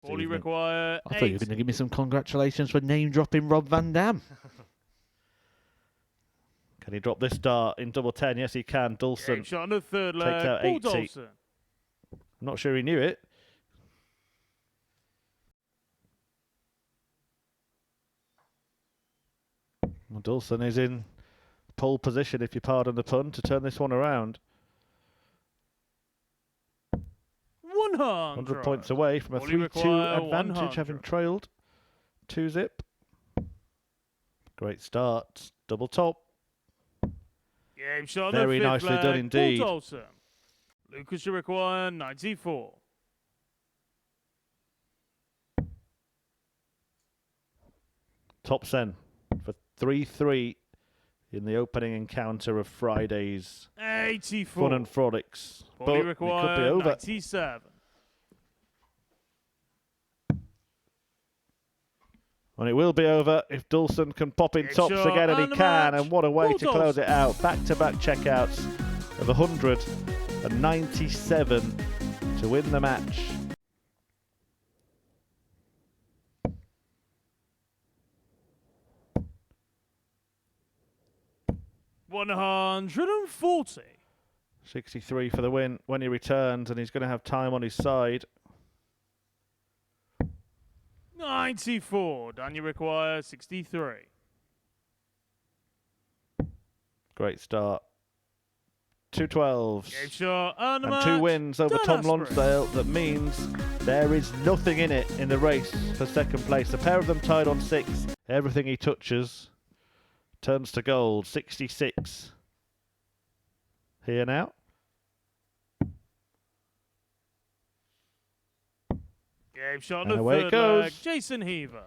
All you require. I thought you were going to give me some congratulations for name dropping Rob Van Dam. Can he drop this dart in double 10? Yes, he can. Dawson Shot on the third leg. takes out Paul 80. Dawson. I'm not sure he knew it. Well, Dawson is in pole position, if you pardon the pun, to turn this one around. 100 points away from a 3-2 advantage, having trailed 2-zip. Great start. Double top. Game shot Very nicely done indeed. Paul Dawson. Lucas, you require 94. Topsen for 3-3 in the opening encounter of Friday's 84. Fun and Frolics. But it could be over. 97. And it will be over if Dawson can pop in tops again, and he can. And what a way to close it out. Back-to-back checkouts of 197 to win the match. $140. 63 for the win when he returns, and he's going to have time on his side. 94. Daniel require 63. Great start. 2 12s. Game shot And 2 wins over Tom Lonsdale. That means there is nothing in it in the race for second place. The pair of them tied on 6. Everything he touches turns to gold. 66. Here now. Game shot on And the away it third goes. leg. Jason Heaver.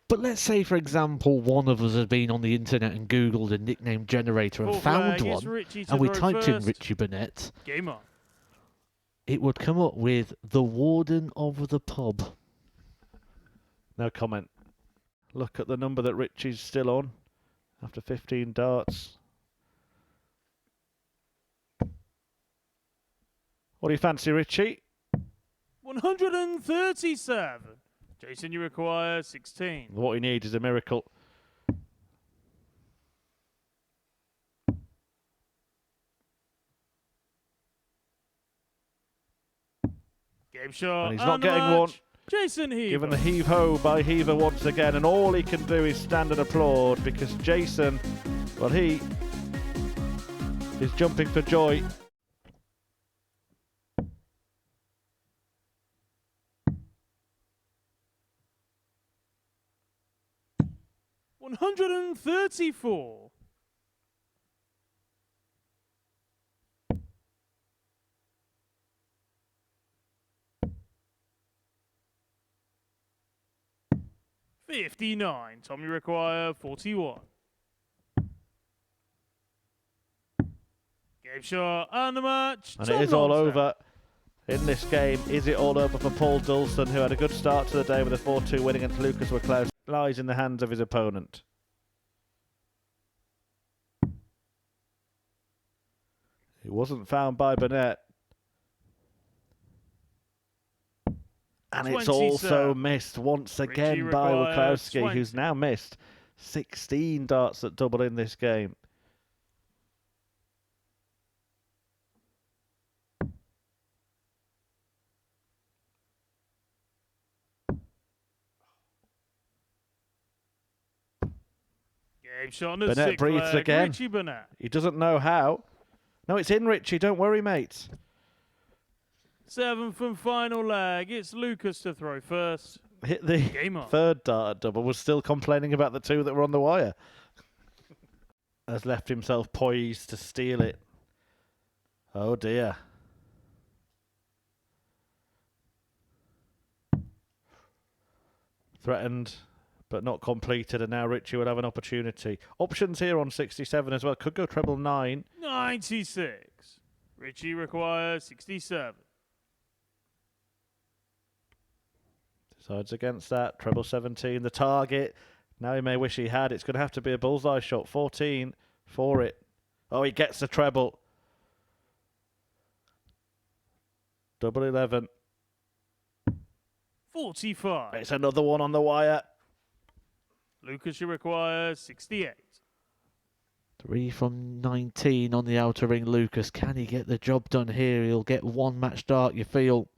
But let's say, for example, one of us had been on the internet and Googled a nickname generator and Fourth found leg is one, Richie to and we throw typed in first. Richie Burnett. Game on. It would come up with the warden of the pub. No comment. Look at the number that Richie's still on after 15 darts. What do you fancy, Richie? 137. Jason, you require 16. What he needs is a miracle. Game shot. And he's not and the getting match. one. Jason Heaver. Given the heave-ho by Heaver once again, and all he can do is stand and applaud because Jason, well, he is jumping for joy. $134. $59. Tommy require 41. Game shot and the match. And Tom it is all Lonsdale. over in this game. Is it all over for Paul Dawson, who had a good start to the day with a 4-2 win against Lucas Wicklaus? Lies in the hands of his opponent. It wasn't found by Burnett. And it's 27. also missed once again by requires Wicklowski, 20. who's now missed 16 darts that double in this game. Game shot on the Burnett sixth breathes leg. again. Richie Burnett. He doesn't know how. No, it's in, Richie. Don't worry, mate. 7th and final leg. It's Lucas to throw first. Hit the Game on. third dart at double. Was still complaining about the 2 that were on the wire. Has left himself poised to steal it. Oh dear. Threatened, but not completed, and now Richie will have an opportunity. Options here on 67 as well. Could go treble 9. 96. Richie requires 67. Decides against that. Treble 17, the target. Now he may wish he had. It's going to have to be a bullseye shot. 14 for it. Oh, he gets the treble. Double 11. 45. It's another one on the wire. Lucas, you require 68. 3 from 19 on the outer ring. Lucas, can he get the job done here? He'll get one match start, you feel.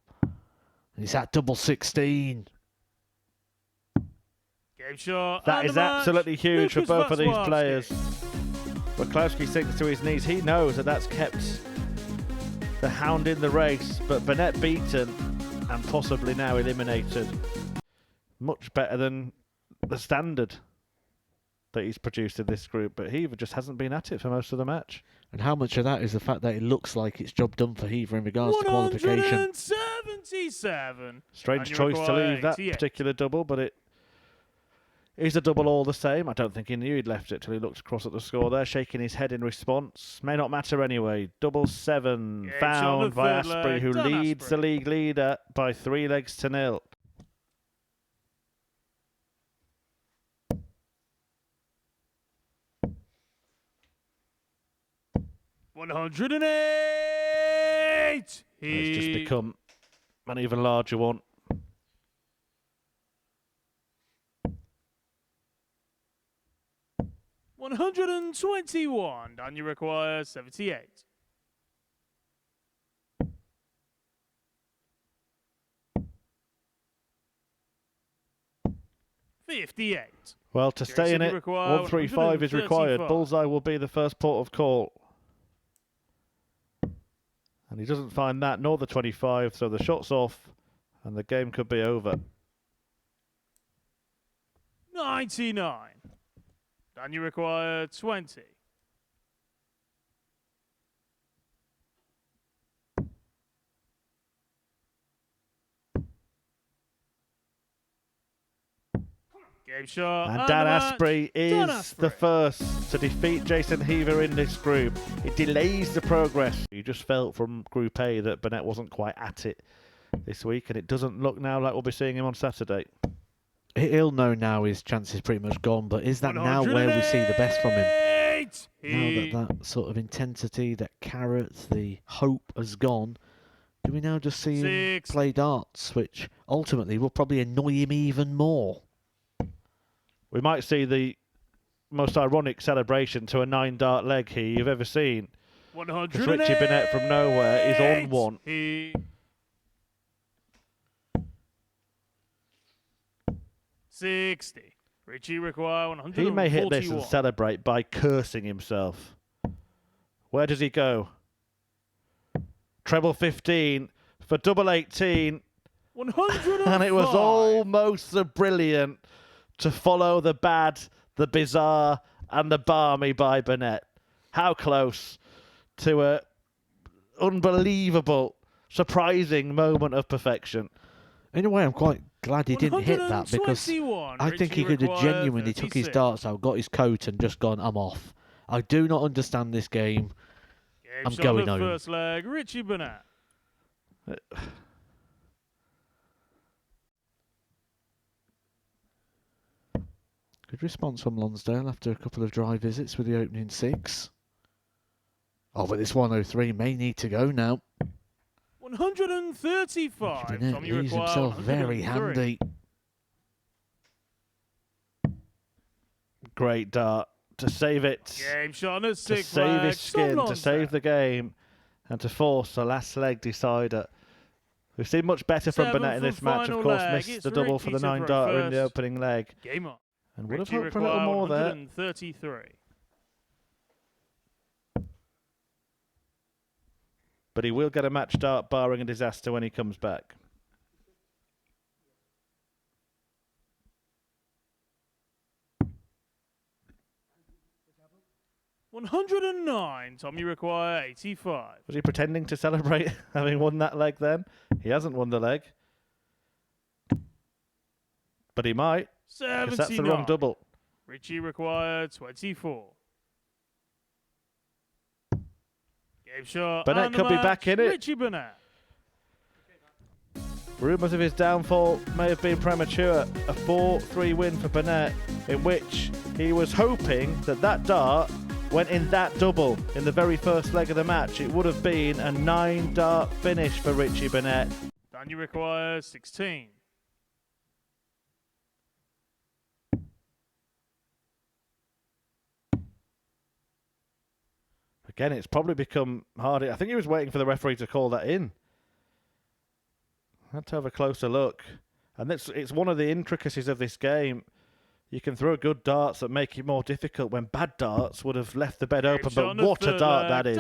He's at double 16. Game shot. That and is the match. absolutely huge for Lucas both of these Vasilevsky. players. Waklowski sinks to his knees. He knows that that's kept the hound in the race, but Burnett beaten and possibly now eliminated. Much better than the standard that he's produced in this group, but Heaver just hasn't been at it for most of the match. And how much of that is the fact that it looks like it's job done for Heaver in regards to qualification? 177. Strange And you choice to require leave that 88. particular double, but it is a double all the same. I don't think he knew he'd left it till he looked across at the score there, shaking his head in response. May not matter anyway. Double 7 Yeah, it's on found the by third Asprey, leg. who Done, leads the Asprey. league leader by 3 legs to 0. $108. It's just become an even larger one. $121. And you require 78. $58. Well, to stay Jason, in you it, require 135 is required. 135. Bullseye will be the first port of call. And he doesn't find that, nor the 25, so the shot's off, and the game could be over. 99. And you require 20. Game shot. And and Dan the match. Asprey Dan is Asprey. the first to defeat Jason Heaver in this group. It delays the progress. You just felt from Group A that Burnett wasn't quite at it this week, and it doesn't look now like we'll be seeing him on Saturday. He'll know now his chance is pretty much gone, but is that now where we see the best from him? 108. Now that sort of intensity, that carrot, the hope has gone, do we now just see him 6. play darts, which ultimately will probably annoy him even more? We might see the most ironic celebration to a 9-dart leg here you've ever seen. 108. Because Richie Burnett from nowhere is on one. He 60. Richie require 141. He may hit this and celebrate by cursing himself. Where does he go? Treble 15 for double 18. 105. And it was almost so brilliant to follow the bad, the bizarre, and the balmy by Burnett. How close to a unbelievable, surprising moment of perfection. In a way, I'm quite glad he didn't hit that, because 121. I think he could have genuinely took his darts out, got his coat, and just gone, I'm off. I do not understand this game. I'm going home. First leg, Richie Burnett. Good response from Lonsdale after a couple of dry visits with the opening 6. Oh, but this 103 may need to go now. 135. Burnett Tommy leaves require himself very 103. handy. Great dart to save it, Game shot on a to 6 save leg. his skin, to save Lonsdale. the game, and to force the last leg decider. We've seen much better from 7 Burnett in for this match. Of final course, leg. missed It's the double for Richie the to 9-darter in the first. opening leg. Game on. And would have Richie hoped for a little require more there. 133. But he will get a match start, barring a disaster, when he comes back. $109. Tommy require 85. Was he pretending to celebrate having won that leg then? He hasn't won the leg. But he might, because 79. that's the wrong double. Richie required 24. Game shot. Burnett and the could be match, back in it. Richie Burnett. Rumours of his downfall may have been premature. A 4-3 win for Burnett, in which he was hoping that that dart went in that double in the very first leg of the match. It would have been a 9-dart finish for Richie Burnett. Daniel requires 16. Again, it's probably become harder. I think he was waiting for the referee to call that in. Had to have a closer look. And it's one of the intricacies of this game. You can throw good darts that make it more difficult when bad darts would have left the bed open. But what a dart that is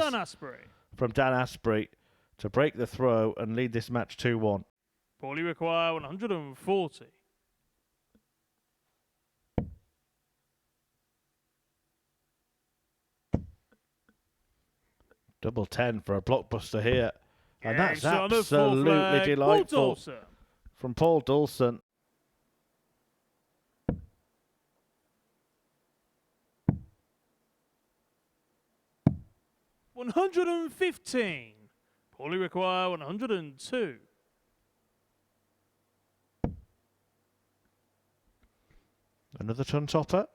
from Dan Asprey to break the throw and lead this match 2-1. Paulie require 140. Double 10 for a blockbuster here. And that's Game shot on the full absolutely flag. delightful Paul Dawson. from Paul Dawson. $115. Paulie require 102. Another ton topper.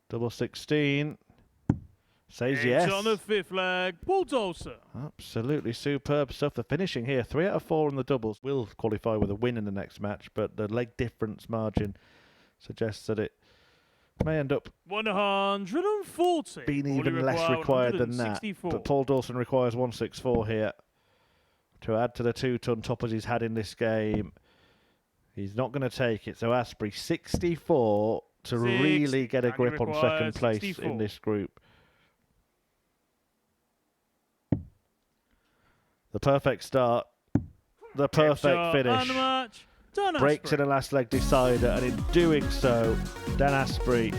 Double 16. Says Game yes. shot on the fifth flag. Paul Dawson. Absolutely superb stuff. The finishing here, 3 out of 4 on the doubles. Will qualify with a win in the next match, but the leg difference margin suggests that it may end up 140. being Paulie even less required than that. 164. But Paul Dawson requires 164 here to add to the 2-ton toppers he's had in this game. He's not going to take it. So Asprey, 64 to really get a grip on second place 64. in this group. The perfect start, the perfect finish, breaks in a last leg decider, and in doing so, Dan Asprey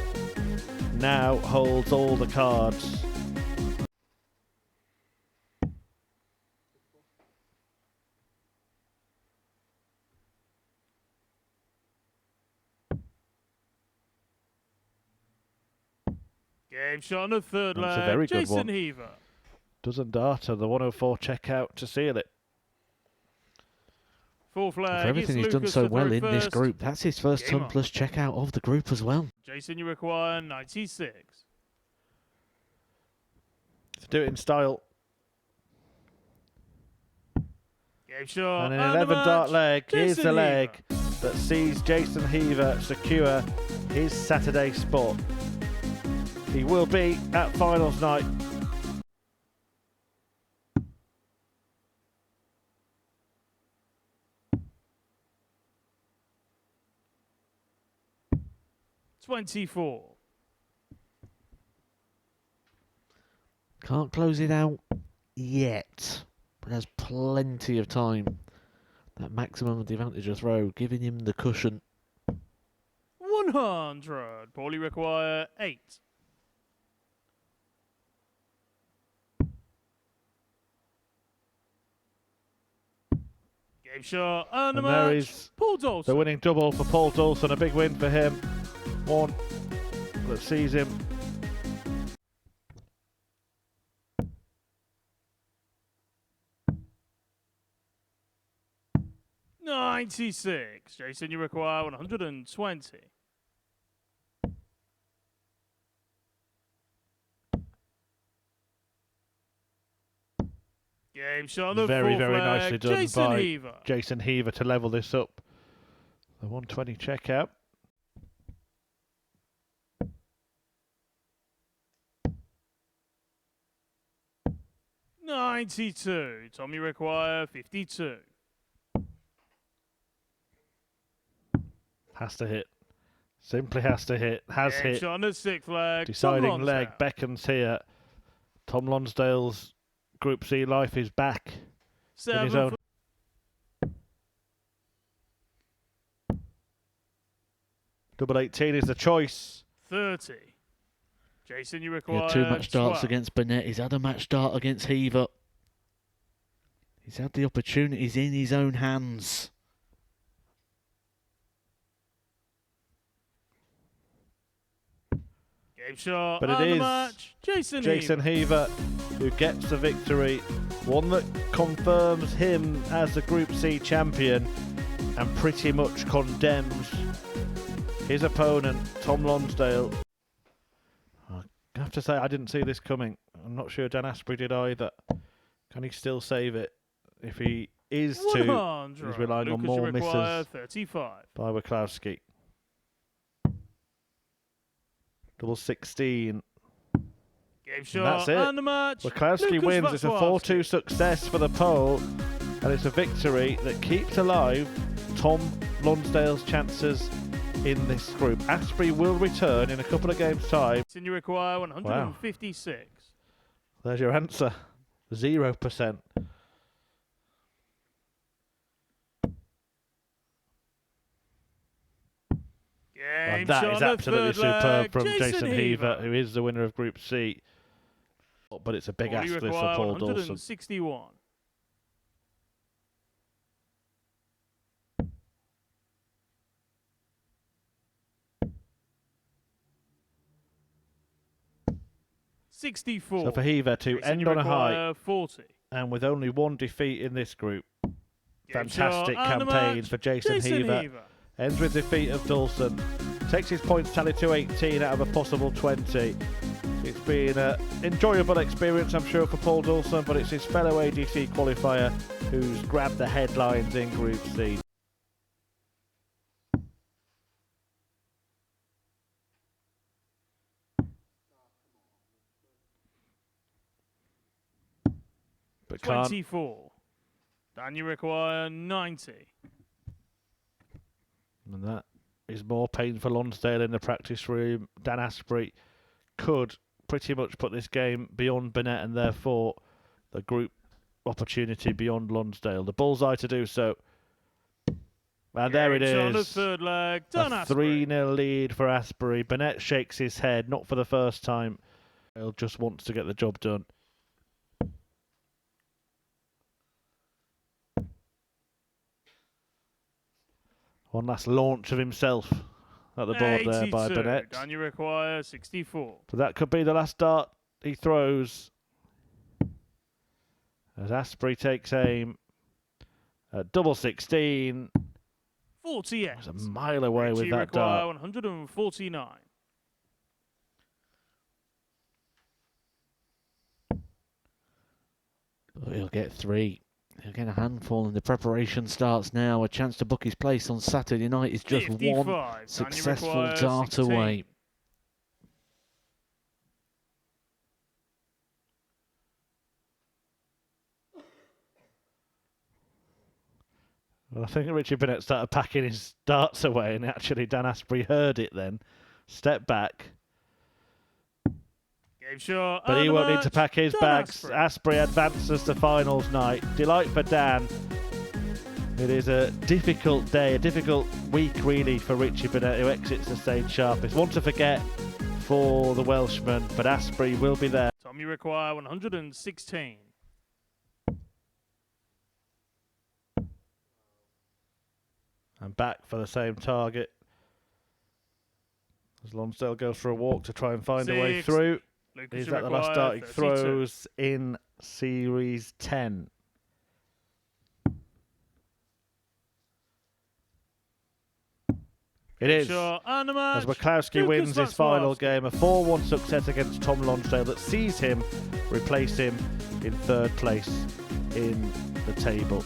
now holds all the cards. Game shot on the third That's a leg. very good Jason one. Heaver. Doesn't data the 104 check out to seal it. Full flag. For everything he's done Lucas so to well throw in this first. group, that's his first Game ton on. plus checkout of the group as well. Jason, you require 96. To do it in style. Game shot. And an and the 11 dart match. leg. Here's Jason the leg Heaver. that sees Jason Heaver secure his Saturday spot. He will be at finals night. $24. Can't close it out yet, but has plenty of time. That maximum advantage of throw, giving him the cushion. 100. Paulie require 8. Game shot and the And there match. is Paul Dawson. the winning double for Paul Dawson. A big win for him. One that sees him $96. Jason, you require 120. Game shot on the very, full very flag. nicely done Jason by Heaver. Jason Heaver to level this up. The 120 checkout. $92. Tommy require 52. Has to hit. Simply has to hit. Has Game hit. shot on the sixth flag. Deciding Tom leg Lonsdale. beckons here. Tom Lonsdale's Group C life is back in his 7 own. Double 18 is the choice. 30. Jason, you He require had 2 match darts 12. against Burnett. He's had a match dart against Heaver. He's had the opportunities in his own hands. Game shot But it and the is match. Jason Heaver who gets the victory. One that confirms him as the Group C champion and pretty much condemns his opponent, Tom Lonsdale. I have to say, I didn't see this coming. I'm not sure Dan Asprey did either. Can he still save it? If he is to, 100. he's relying on Lucas, more you require misses 35. by Wachowski. Double 16. Game And shot that's it. and the match. Wachowski Lucas wins. It's a Wachowski. 4-2 success for the pole, and it's a victory that keeps alive Tom Lonsdale's chances in this group. Asprey will return in a couple of games' time. And you require 156. There's your answer. 0%. Game And that shot is on the absolutely third leg. superb from Jason Jason Heaver, who is the winner of Group C. But it's a big All you ask for require Paul Dawson. 161. So for Heaver to end on a high, 40. and with only one defeat in this group, Game fantastic shot and the campaign match. for Jason Heaver. Ends with defeat of Dawson. Takes his points tally to 18 out of a possible 20. It's been an enjoyable experience, I'm sure, for Paul Dawson, but it's his fellow ADC qualifier who's grabbed the headlines in Group C. But can't. 24. And you require 90. And that is more pain for Lonsdale in the practice room. Dan Asprey could pretty much put this game beyond Burnett and therefore the group opportunity beyond Lonsdale. The bullseye to do so. And there it On the is. third leg, Dan A Asprey. 3-0 lead for Asprey. Burnett shakes his head, not for the first time. He just wants to get the job done. One last launch of himself at the board there by 82. Burnett. And you require 64. So that could be the last dart he throws. As Asprey takes aim at double 16. 48. It's a mile away with You that require dart. 149. He'll get 3. He'll get a handful, and the preparation starts now. A chance to book his place on Saturday night is just 55. one And you successful require dart 16. away. Well, I think Richie Burnett started packing his darts away, and actually Dan Asprey heard it then. Stepped back. Game shot. But and he the won't need match. to pack his Dan bags. Asprey. Asprey advances to finals night. Delight for Dan. It is a difficult day, a difficult week really for Richie Burnett, who exits the stage sharpest. One to forget for the Welshman, but Asprey will be there. Tom, you require 116. And back for the same target. As Lonsdale goes for a walk to try and find a way 6. through. Lucas, Is you that the last require dart he 32. throws in Series 10? It is. Shot and the match. As Wachowski Lucas wins his final Wachowski. game, a 4-1 success against Tom Lonsdale that sees him replace him in third place in the table.